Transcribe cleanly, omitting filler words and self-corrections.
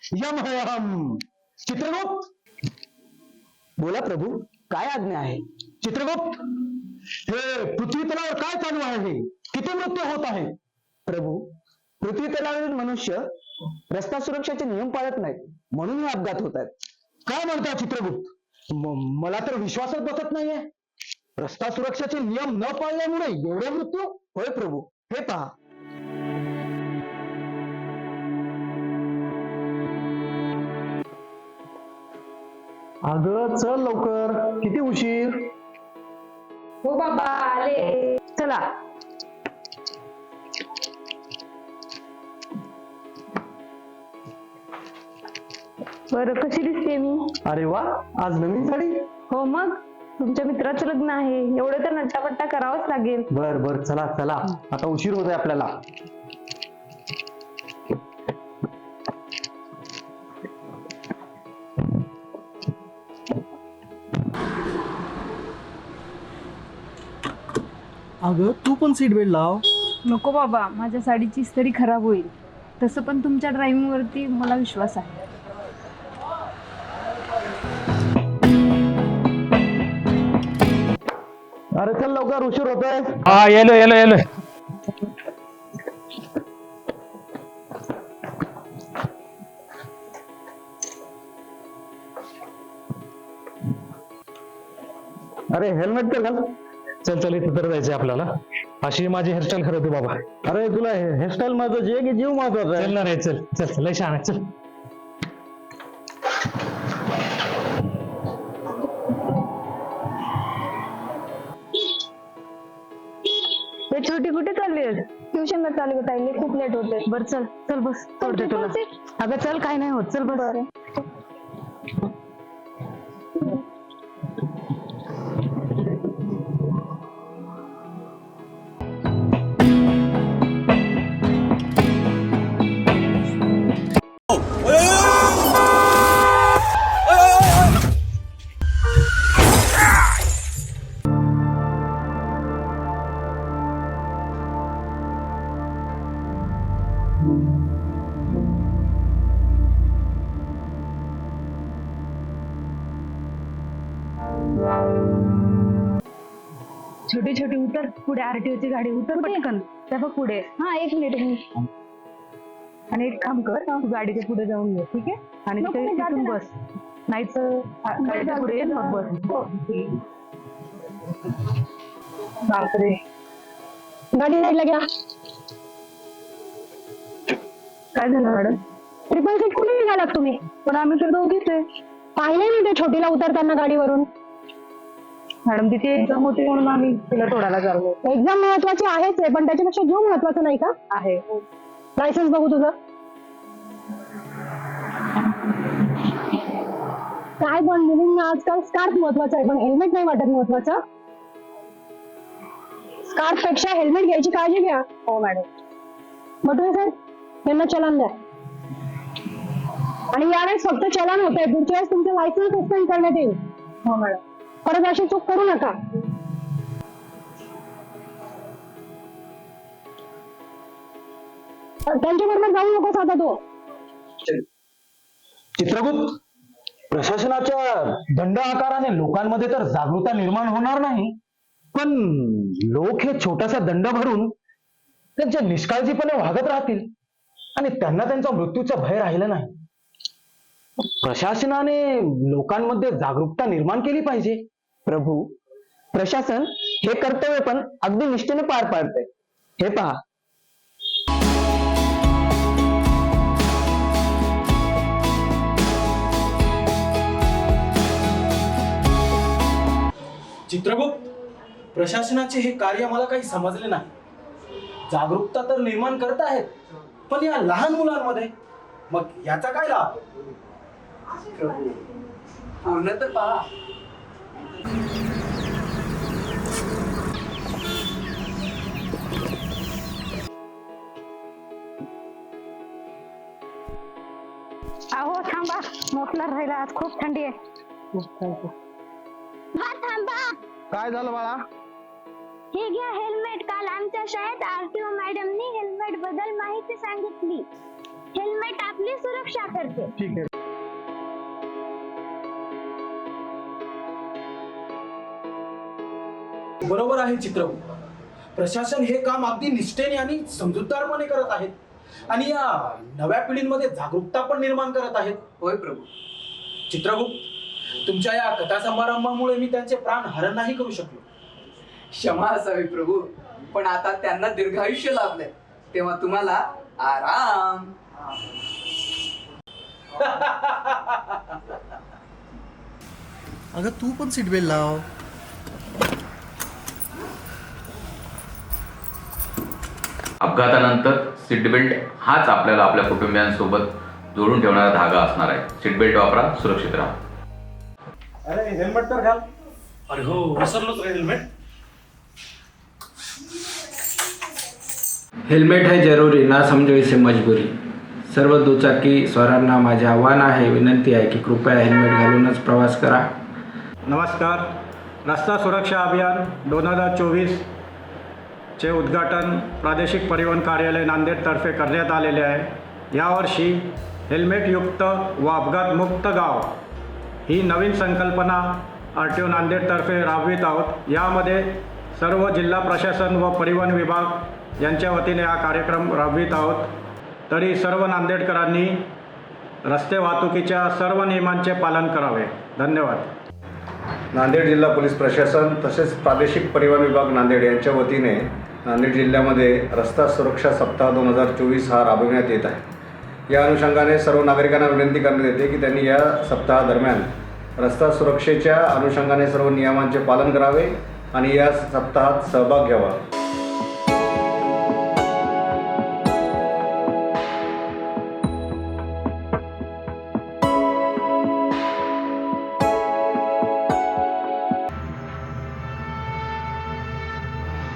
M M. Chitragupta, बोला प्रभू, काय आज्ञा आहे? चित्रगुप्त, हे पृथ्वी तलावर काय चालू आहे? किती मृत्यू होत आहे? प्रभू, पृथ्वी तलावरील मनुष्य रस्ता सुरक्षेचे नियम पाळत नाहीत, म्हणून हे अपघात होत आहेत. काय म्हणता चित्रगुप्त? मला तर विश्वासच बसत नाहीये. रस्ता सुरक्षेचे नियम न पाळल्यामुळे एवढे मृत्यू? होय प्रभू, हे पहा. अगं चल लवकर, किती उशीर? हो बाबा आले. चला. बरं, कशी दिसते मी? अरे वा, आज नवीन साडी. हो मग, तुमच्या मित्राचं लग्न आहे, एवढं तर नट्टापट्टा करावाच लागेल. बर बर, चला चला, आता उशीर होतोय आपल्याला. अगं तू पण सीट बेल्ट लाव. नको बाबा, माझ्या साडीची इस्त्री खराब होईल. तसं पण तुमच्या ड्रायव्हिंग वरती मला विश्वास आहे. अरे चल लवकर, उशीर होतोय. हा, येलोय. अरे हेल्मेट तर घाल. चल इथं तर जायचंय आपल्याला. अशी माझी हेअरस्टाईल खरं होती बाबा. अरे तुला हेअरस्टाईल महत्वाची आहे की जीव महत्वाचा आहे? चल ना रे, चल लय छान आहे, चल. छोटी कुठे चालली आहेस? ट्युशनला चालू होता, खूप लेट होते. बरं चल बस, सोडते तुला. अगं चल, काय नाही होत, चल बस. छोटी उतर, पुढे आरटीओची गाडी, उतर पटकन. त्या बघ पुढे. हा, एक मिनिट. आणि एक काम कर, तू गाडीच्या पुढे जाऊन घे, ठीक आहे? आणि तिथून बस, नाही तर गाडीच्या पुढे ये, मग बस. बापरे, गाडी साईडला घ्या. काय झालं मॅडम? ट्रिपल सीट कुठे निघालात तुम्ही? पण आम्ही तर दोघीच आहे. पाहिले मी ते छोटीला उतरताना गाडीवरून. मॅडम, तिथे एक्झाम होती म्हणून आम्ही तिला सोडायला चाललो. एक्झाम महत्वाची आहेच आहे, पण त्याच्यापेक्षा जीव महत्वाचा नाही का? आहे. लायसन्स बघू तुझं. काय पण मुलींना आजकाल स्कार्फ महत्वाचा आहे, पण हेल्मेट नाही वाटत महत्वाचं? स्कार्फ पेक्षा हेल्मेट घ्यायची काळजी घ्या. हो मॅडम. मग तुम्ही सर यांना चलान द्या. आणि यावेळेस फक्त चलान होत आहे, पुढच्या वेळेस तुमचं लायसन्स सस्पेंड करण्यात येईल. हो मॅडम. परत अशी चूक करू नका. त्यांच्याबरोबर जाऊ नकोस आता तू. चित्रगुप्त, प्रशासनाच्या दंड आकाराने लोकांमध्ये तर जागरूकता निर्माण होणार नाही, पण लोक हे छोटासा दंड भरून त्यांच्या निष्काळजीपणे वागत राहतील आणि त्यांना त्यांचा मृत्यूचा भय राहिला नाही. प्रशासनाने लोकांमध्ये जागरूकता निर्माण केली पाहिजे. प्रभू, प्रशासन हे कर्तव्य पण अगदी निष्ठेने पार पाडते. हे पहा. चित्रगुप्त, प्रशासनाचे हे कार्य मला काही समजले नाही. जागरूकता तर निर्माण करत आहेत, पण या लहान मुलांमध्ये मग याचा काय लाभ? पूर्ण तर पहा. अहो थांबा, मोठला राहिला, आज खूप थंडी आहे. थांबा. काय झालं बाळा? हे घ्या हेल्मेट. काल आमच्या शाळेत आरटीओ मॅडमनी हेल्मेट बद्दल माहिती सांगितली. हेल्मेट आपली सुरक्षा करते. ठीक आहे. बरोबर आहे चित्रगुप्त. प्रशासन हे काम अगदी निष्ठेने आणि समजूतदारपणे करत आहेत आणि या नव्या पिढीमध्ये जागरूकता पण निर्माण करत आहेत. होय प्रभू. चित्रगुप्त, तुमच्या या कथा समारंभामुळे मी त्यांचे प्राण हरण नाही करू शकलो. क्षमा असावी प्रभू, पण आता त्यांना दीर्घायुष्य लाभलंय, तेव्हा तुम्हाला आराम. अगं तू पण सीट बेल्ट लाव. अपघातानंतर सीटबेल्ट हाच आपल्याला आपल्या कुटुंबियांसोबत जोडून ठेवणारा धागा असणार आहे. सीटबेल्ट वापरा, सुरक्षित राहा. अरे हेल्मेट तर घाल. अरे हो, विसरलोच रे हेल्मेट. हेल्मेट है जरूरी, ना समझो इसे मजबुरी. सर्व दुचाकी स्वारांना माझे आव्हान आहे, विनंती आहे की कृपया हेल्मेट घालूनच प्रवास करा. नमस्कार. रस्ता सुरक्षा अभियान 2024 चे उद्घाटन प्रादेशिक परिवहन कार्यालय नांदेडतर्फे करण्यात आलेले आहे. यावर्षी हेल्मेटयुक्त व अपघातमुक्त गाव ही नवीन संकल्पना RTO नांदेडतर्फे राबवित आहोत. यामध्ये सर्व जिल्हा प्रशासन व परिवहन विभाग यांच्या वतीने हा कार्यक्रम राबवित आहोत. तरी सर्व नांदेडकरांनी रस्ते वाहतुकीच्या सर्व नियमांचे पालन करावे. धन्यवाद. नांदेड जिल्हा पोलीस प्रशासन तसेच प्रादेशिक परिवहन विभाग नांदेड यांच्या वतीने नांदेड जिल्ह्यामध्ये रस्ता सुरक्षा सप्ताह 2024 हा राबविण्यात येत आहे. या अनुषंगाने सर्व नागरिकांना विनंती करण्यात येते की त्यांनी या सप्ताहादरम्यान रस्ता सुरक्षेच्या अनुषंगाने सर्व नियमांचे पालन करावे आणि या सप्ताहात सहभाग घ्यावा.